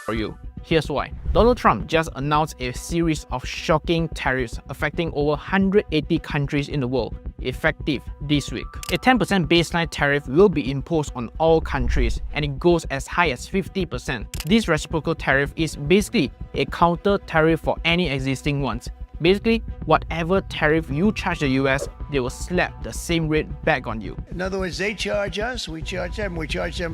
for you. Here's why. Donald Trump just announced a series of shocking tariffs affecting over 180 countries in the world, effective this week. A 10% baseline tariff will be imposed on all countries, and it goes as high as 50%. This reciprocal tariff is basically a counter tariff for any existing ones. Basically, whatever tariff you charge the US, they will slap the same rate back on you. In other words, they charge us, we charge them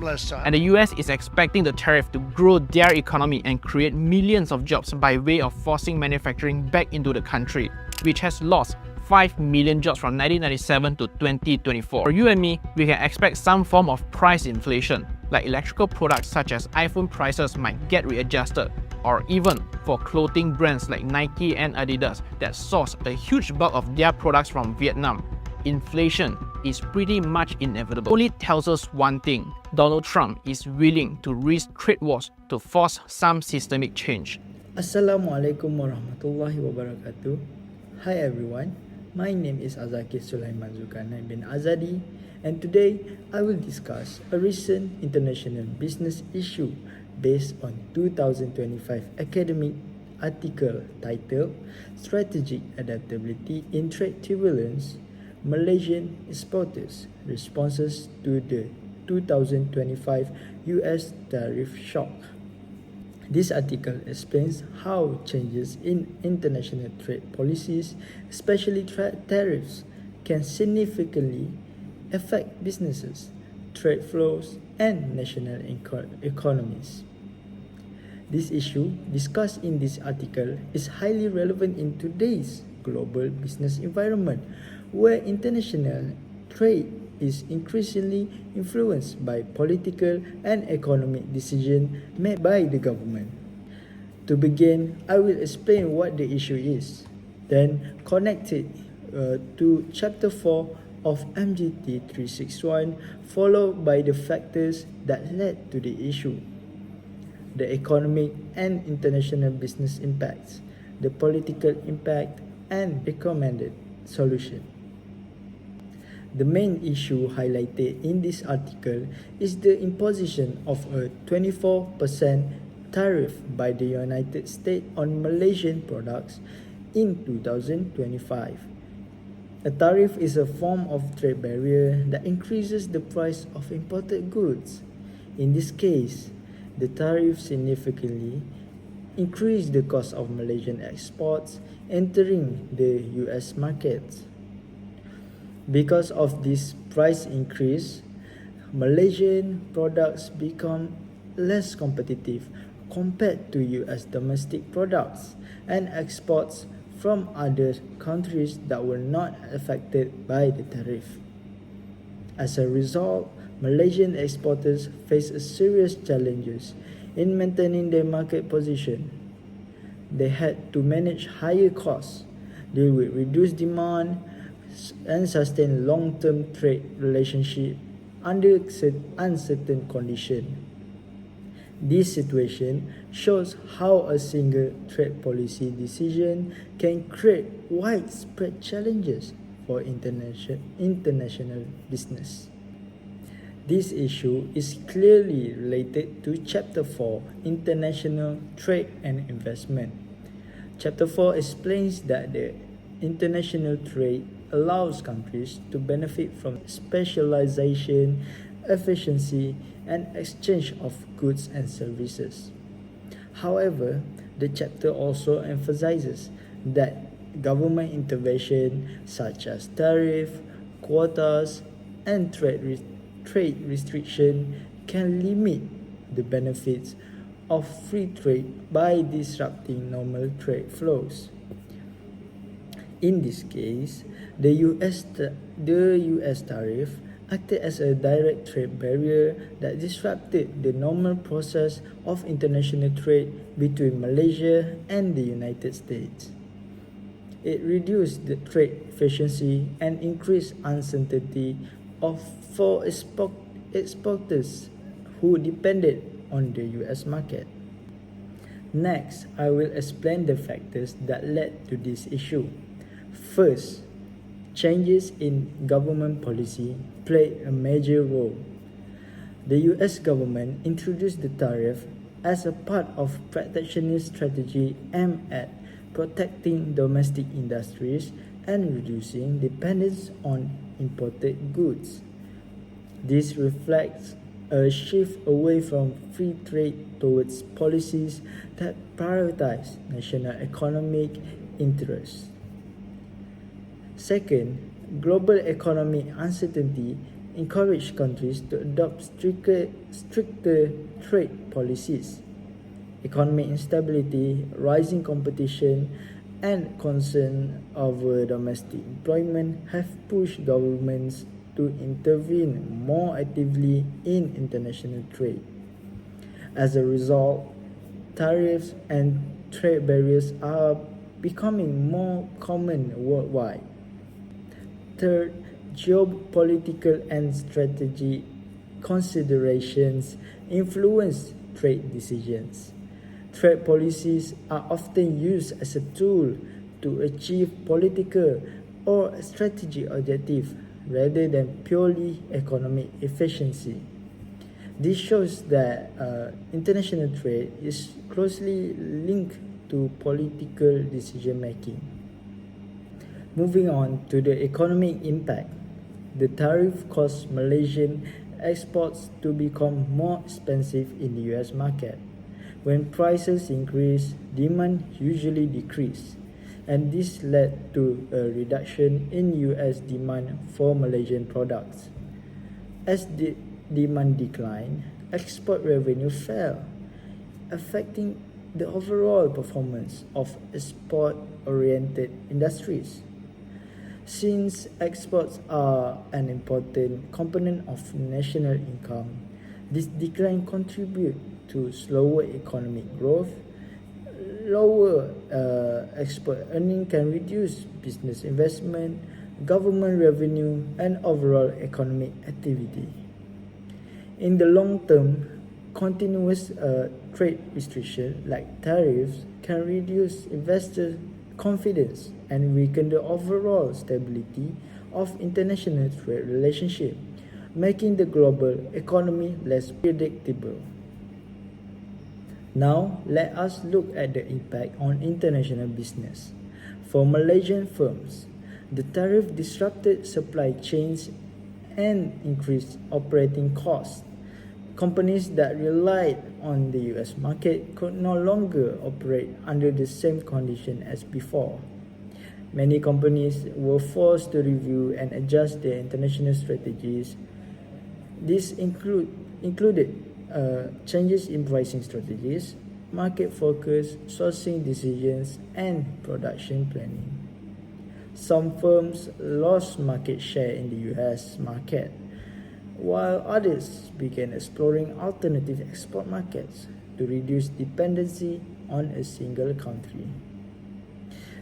less time. And the US is expecting the tariff to grow their economy and create millions of jobs by way of forcing manufacturing back into the country, which has lost 5 million jobs from 1997 to 2024. For you and me, we can expect some form of price inflation, like electrical products such as iPhone prices might get readjusted, or even for clothing brands like Nike and Adidas that source a huge bulk of their products from Vietnam. Inflation is pretty much inevitable. It only tells us one thing: Donald Trump is willing to risk trade wars to force some systemic change. Assalamualaikum warahmatullahi wabarakatuh. Hi everyone, my name is Azaki Sulaiman Zulkarnain bin Azadi, and today I will discuss a recent international business issue based on 2025 academic article titled Strategic Adaptability in Trade Turbulence, Malaysian Exporters Responses to the 2025 US Tariff Shock. This article explains how changes in international trade policies, especially tariffs, can significantly affect businesses, trade flows, and national economies. This issue discussed in this article is highly relevant in today's global business environment, where international trade is increasingly influenced by political and economic decisions made by the government. To begin, I will explain what the issue is, then connect it to Chapter 4 of MGT361, followed by the factors that led to the issue, the economic and international business impacts, the political impact, and recommended solution. The main issue highlighted in this article is the imposition of a 24% tariff by the United States on Malaysian products in 2025. A tariff is a form of trade barrier that increases the price of imported goods. In this case, the tariff significantly increased the cost of Malaysian exports entering the US markets. Because of this price increase, Malaysian products become less competitive compared to US domestic products and exports from other countries that were not affected by the tariff. As a result, Malaysian exporters face serious challenges in maintaining their market position. They had to manage higher costs, deal with reduced demand, and sustain long-term trade relationship under uncertain conditions. This situation shows how a single trade policy decision can create widespread challenges for international business. This issue is clearly related to Chapter 4, International Trade and Investment. Chapter 4 explains that the international trade allows countries to benefit from specialization, efficiency, and exchange of goods and services. However, the chapter also emphasizes that government intervention such as tariff, quotas, and trade restriction can limit the benefits of free trade by disrupting normal trade flows. In this case, the US tariff acted as a direct trade barrier that disrupted the normal process of international trade between Malaysia and the United States. It reduced the trade efficiency and increased uncertainty for exporters who depended on the US market. Next, I will explain the factors that led to this issue. First, changes in government policy played a major role. The US government introduced the tariff as a part of protectionist strategy aimed at protecting domestic industries and reducing dependence on imported goods. This reflects a shift away from free trade towards policies that prioritize national economic interests. Second, global economic uncertainty encouraged countries to adopt stricter trade policies. Economic instability, rising competition, and concern over domestic employment have pushed governments to intervene more actively in international trade. As a result, tariffs and trade barriers are becoming more common worldwide. Third, geopolitical and strategic considerations influence trade decisions. Trade policies are often used as a tool to achieve political or strategic objectives rather than purely economic efficiency. This shows that international trade is closely linked to political decision making. Moving on to the economic impact, the tariff caused Malaysian exports to become more expensive in the US market. When prices increase, demand usually decrease, and this led to a reduction in US demand for Malaysian products. As the demand declined, export revenue fell, affecting the overall performance of export-oriented industries. Since exports are an important component of national income, this decline contributes to slower economic growth. Lower export earning can reduce business investment, government revenue, and overall economic activity. In the long term, continuous trade restrictions like tariffs can reduce investor confidence and weaken the overall stability of international trade relationships, making the global economy less predictable. Now, let us look at the impact on international business. For Malaysian firms, the tariff disrupted supply chains and increased operating costs. Companies that relied on the US market could no longer operate under the same condition as before. Many companies were forced to review and adjust their international strategies. This included changes in pricing strategies, market focus, sourcing decisions, and production planning. Some firms lost market share in the US market, while others began exploring alternative export markets to reduce dependency on a single country.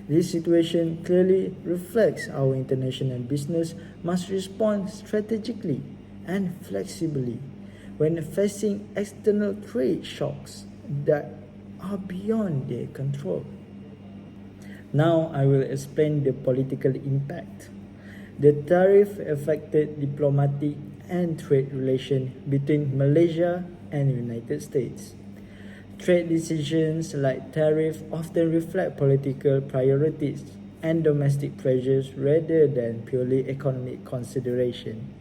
This situation clearly reflects how international business must respond strategically and flexibly when facing external trade shocks that are beyond their control. Now I will explain the political impact. The tariff affected diplomatic and trade relations between Malaysia and the United States. Trade decisions like tariff often reflect political priorities and domestic pressures rather than purely economic consideration.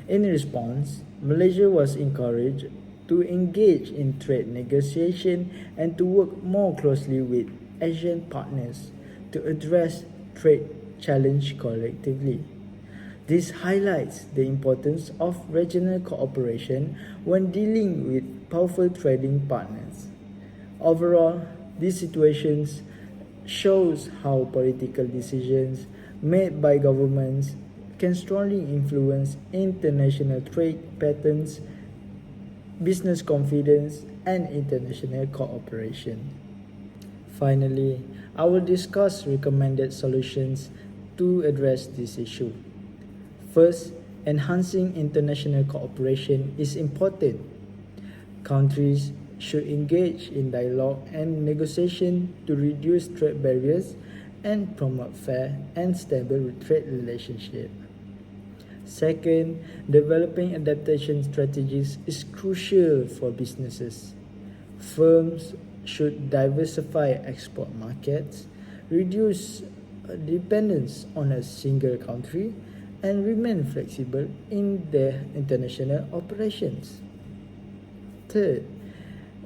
In response, Malaysia was encouraged to engage in trade negotiation and to work more closely with Asian partners to address trade challenges collectively. This highlights the importance of regional cooperation when dealing with powerful trading partners. Overall, these situations shows how political decisions made by governments can strongly influence international trade patterns, business confidence, and international cooperation. Finally, I will discuss recommended solutions to address this issue. First, enhancing international cooperation is important. Countries should engage in dialogue and negotiation to reduce trade barriers and promote fair and stable trade relationships. Second, developing adaptation strategies is crucial for businesses. Firms should diversify export markets, reduce dependence on a single country, and remain flexible in their international operations. Third,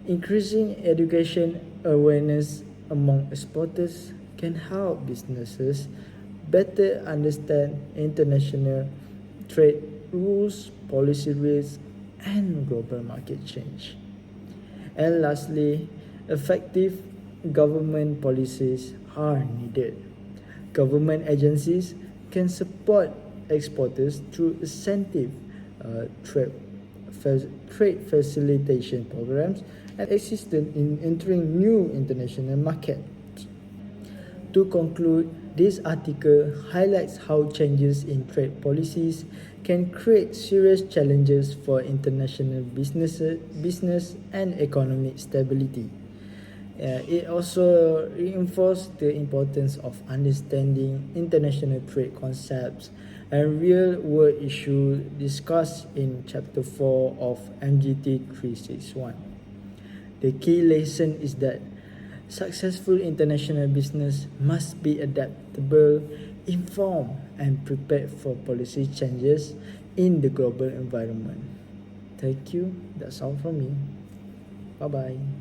increasing education awareness among exporters can help businesses better understand international trade rules, policy risks, and global market change. And lastly, effective government policies are needed. Government agencies can support exporters through incentive, trade, trade facilitation programs, and assistance in entering new international markets. To conclude, this article highlights how changes in trade policies can create serious challenges for international business and economic stability. It also reinforces the importance of understanding international trade concepts and real-world issues discussed in Chapter 4 of MGT361. The key lesson is that successful international business must be adaptable, informed, and prepared for policy changes in the global environment. Thank you. That's all from me. Bye-bye.